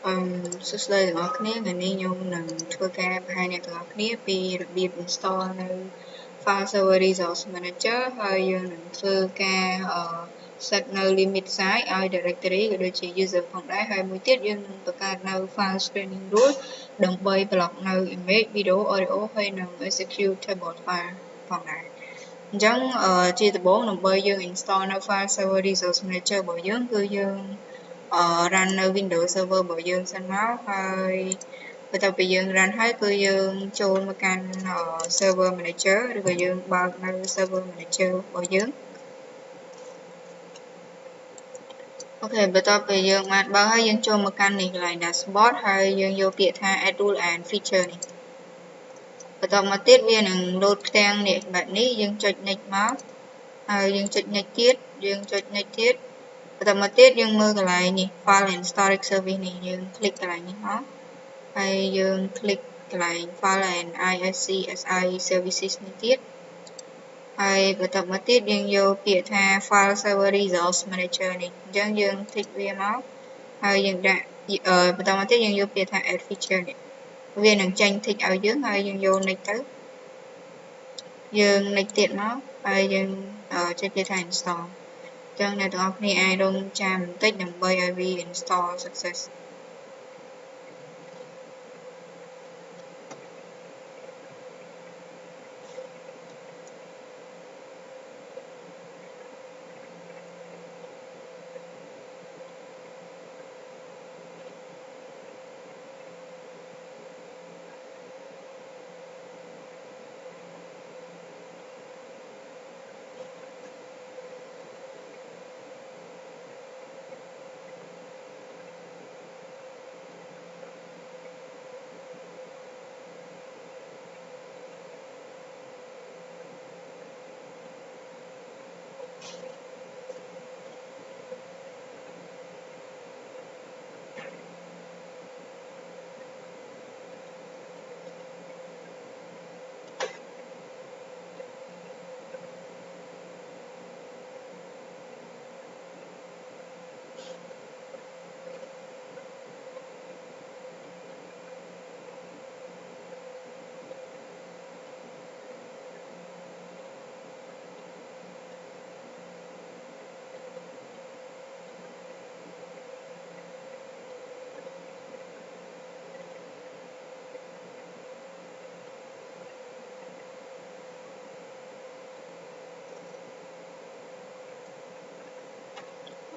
សួស្តីទាំងអស់គ្នាថ្ងៃនេះខ្ញុំនឹងធ្វើការបង្ហាញអ្នកទាំងអស់គ្នាពីរបៀប install នៅ file server resource manager ហើយយើងនឹងធ្វើការ set នៅ limit size ឲ្យ directory ក៏ដូចជា user ផងដែរហើយមួយទៀតយើងនឹងបង្កើតនៅ file screening rule ដើម្បី block នៅ image video audio ហើយនឹង executable file ផងដែរអញ្ចឹងជាដំបូងដើម្បីយើង install នៅ file server resource manager របស់យើងគឺយើង run នៅ Windows server របស់យើងសិនមកហើយបន្ទាប់ពីយើង run ហើយគឺយើងចូលមកកាន់ server manager ឬក៏យើងបើកនៅ server manager របស់យើងអូខេបន្ទាប់ពីយើងបានបើកហើយយើងចូលមកកាន់នេះកន្លែង dashboard ហើយយើងយកពាក្យថា add rule and feature នេះបន្ទាប់មកទៀតវានឹង load ផ្ទាំងនេះបែបនេះយើងចុច next មកហើយយើងចុច next ទៀតយើងចុច next ទៀតបន្តមកទៀតយើងមើលកន្លែងនេះ file and storage service នេះយើង click កន្លែងនេះមកហើយយើង click កន្លែង file and ISCSI services នេះទៀតហើយបន្តមកទៀតយើងយកពាក្យថា file server resource manager នេះអញ្ចឹងយើង click វាមកហើយយើងដាក់បន្តមកទៀតយើងយកពាក្យថា add feature នេះវានឹងចេញ tick ឲ្យយើងហើយយើងយក next ទៅយើង next ទៀតមកហើយយើងចុចពាក្យថា install អញ្ចឹងអ្នកទាំងអស់គ្នាអាចរងចាំបន្តិចដើម្បីឲ្យវា install success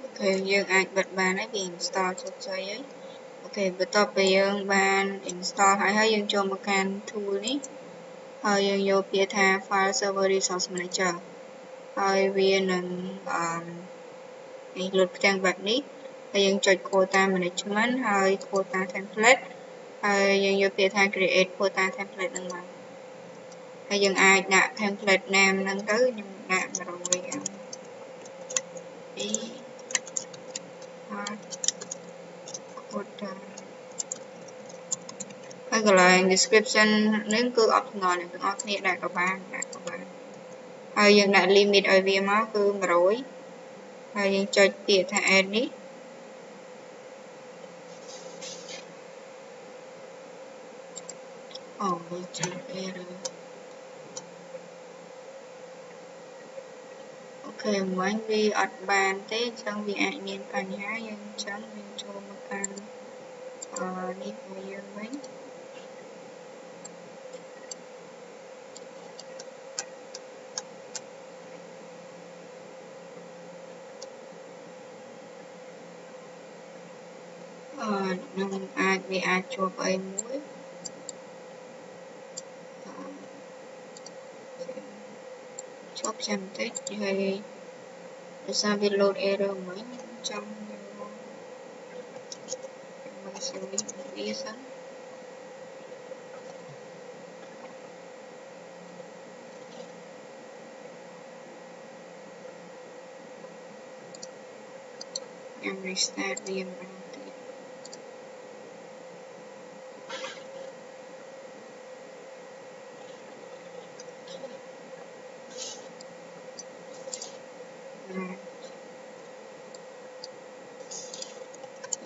អូខេយើងអាចបិទបានហើយវា install ជោគជ័យហើយអូខេបន្ទាប់ពីយើងបាន install ហើយយើងចូលមកកាន់ tool នេះហើយយើងយកពាក្យថា file server resource manager ហើយវានឹងនេះ load ផ្ទាំងបែបនេះហើយយើងចុច quota management ហើយ quota template ហើយយើងយកពាក្យថា create quota template ហ្នឹងមកហើយយើងអាចដាក់ template name ហ្នឹងទៅខ្ញុំដាក់100quota ហើយកន្លែង description នេះគឺ optional អ្នកទាំងអស់គ្នាដាក់ក៏បានហើយយើងដាក់ limit ឲ្យវាមកគឺ100ហើយយើងចុចពាក្យថា add នេះវាជា error អូខេមិញវាអត់បានទេអញ្ចឹងវាអាចមានបញ្ហាយើងអញ្ចឹងយើងចូលមកកាន់នេះរបស់យើងវិញនឹងវាអាចជាប់អីមួយជាប់ចាំបន្តិចហើយដោយសារវា load error មិញចង់មកសេវីវាសិនខ្ញុំ restart វាម្ដងទៀត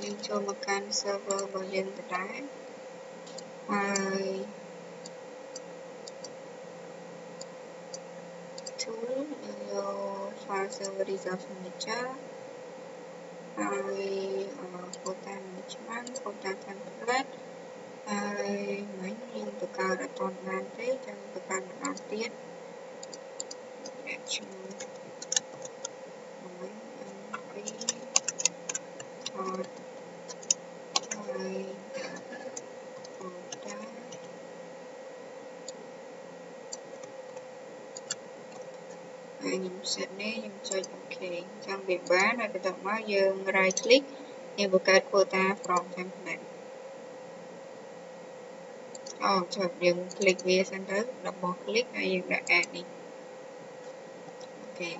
យើង ចូលមកកាន់ server របស់យើងដដែលហើយ tool យក file server resource manager ហើយ quota management quota template ហើយមិញយើងបង្កើតអត់ទាន់បានទេចឹងបង្កើតម្ដងទៀតឈ្មោះមិញ mp ថតហើយ quota ហើយខ្ញុំ set នេះខ្ញុំចុច OK ចឹងវាបានហើយបន្ទាប់មកយើង right click យើងបង្កើត quota from template ចុចយើង click វាសិនទៅ double click ហើយយើងដាក់ add នេះអូខេ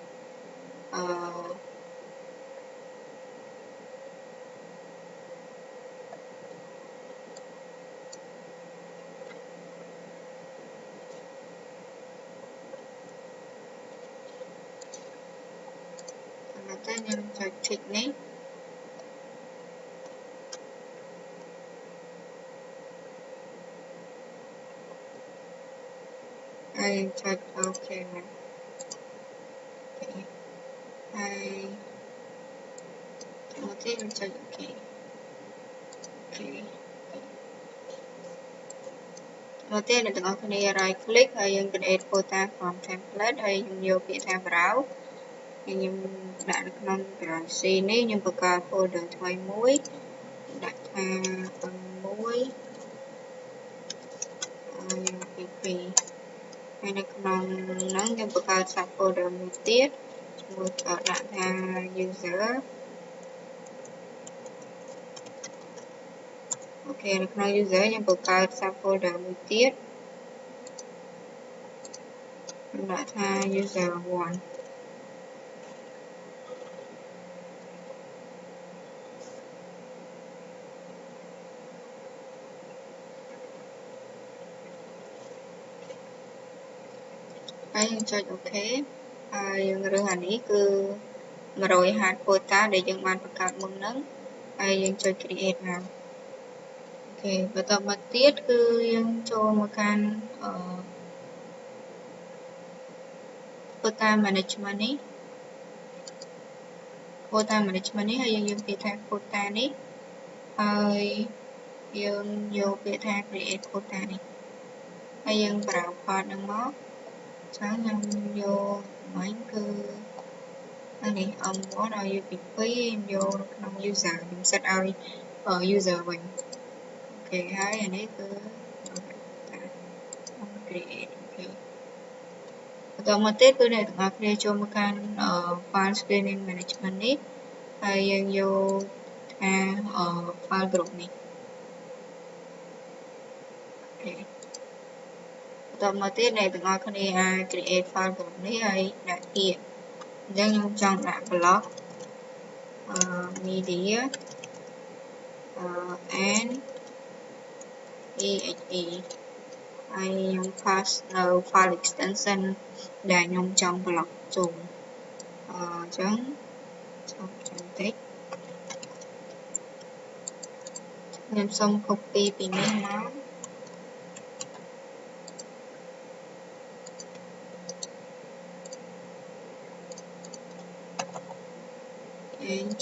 តែខ្ញុំចុច tick នេះហើយចុច OK មកហើយមកទៀតខ្ញុំចុច OK មកទៀតអ្នកទាំងអស់គ្នា right click ហើយយើង create quota from template ហើយខ្ញុំយកពាក្យថា browse ហើយខ្ញុំដាក់នៅក្នុង browse នេះខ្ញុំបង្កើត folder ថ្មីមួយដាក់ថា 1 ហើយពី2ហើយនៅក្នុងហ្នឹងខ្ញុំបង្កើត sub folder មួយទៀតឈ្មោះដាក់ថា user អូខេនៅក្នុង user ខ្ញុំបង្កើត sub folder មួយទៀតដាក់ថា user 1ហើយយើងចុច OK ហើយយើងរើសអានេះគឺ150 quota ដែលយើងបានបង្កើតមុនហ្នឹងហើយយើងចុច create មកអូខេបន្តមកទៀតគឺយើងចូលមកកាន់quota management នេះ quota management នេះហើយយើងយកពាក្យថា quota នេះហើយយើងយកពាក្យថា create quota នេះហើយយើង browse part ហ្នឹងមកចឹងខ្ញុំយកមិញគឺនេះ M1 ឲ្យយកពី2ខ្ញុំយកក្នុង user ខ្ញុំ set ឲ្យ user វិញអូខេហើយអានេះគឺ create អូខេបន្តមកទៀតគឺអ្នកទាំងអស់គ្នាចូលមកកាន់ file screening management នេះហើយយើងយកថា file group នេះអូខេបន្តមកទៀតអ្នកទាំងអស់គ្នាអាច create file group នេះហើយដាក់ពាក្យអញ្ចឹងខ្ញុំចង់ដាក់ blog media and exe ហើយខ្ញុំ pass នៅ file extension ដែលខ្ញុំចង់ block ចូលអញ្ចឹងចូលបន្តិចខ្ញុំសូម copy ពីនេះមក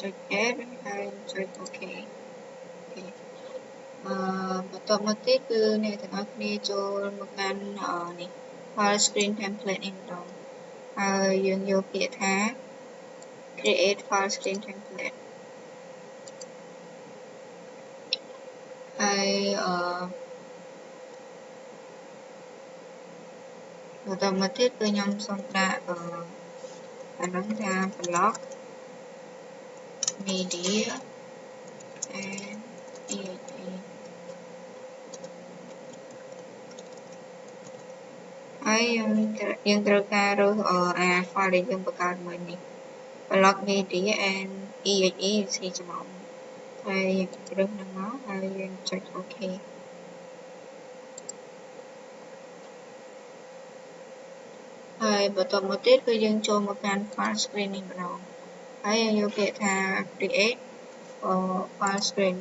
ចុច add ហើយចុច OK បន្តមកទៀតគឺអ្នកទាំងអស់គ្នាចូលមកកាន់នេះ file screen template នេះម្ដងហើយយើងយកពាក្យថា create file screen template ហើយបន្តមកទៀតគឺខ្ញុំសូមដាក់អានោះថា blog media and exe ហើយយើងត្រូវការរើសអា file ដែលយើងបង្កើតមិញនេះ blog media and exe ច្រឡំហើយរើសនឹងមកហើយយើងចុច OK ហើយបន្តមកទៀតគឺយើងចូលមកកាន់ file screen នេះម្ដងហើយយើងយកពាក្យថា create file screen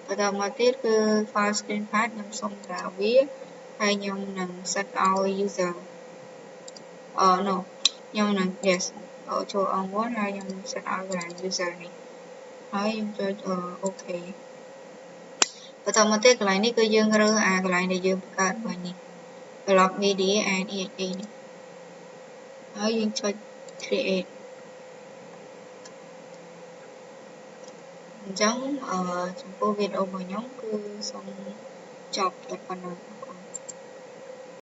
បន្តមកទៀតគឺ file screen path ខ្ញុំសុំតាវាហើយខ្ញុំនឹង set ឲ្យ user no ខ្ញុំនឹង yes ចូល on 1ហើយខ្ញុំ set ឲ្យកន្លែង user នេះហើយខ្ញុំចុច OK បន្តមកទៀតកន្លែងនេះគឺយើងរើសកន្លែងដែលយើងបង្កើតវិញនេះ block media and exe នេះហើយយើងចុច create អញ្ចឹងចំពោះវីដេអូរបស់ខ្ញុំគឺសូមចប់តែប៉ុណ្ណឹង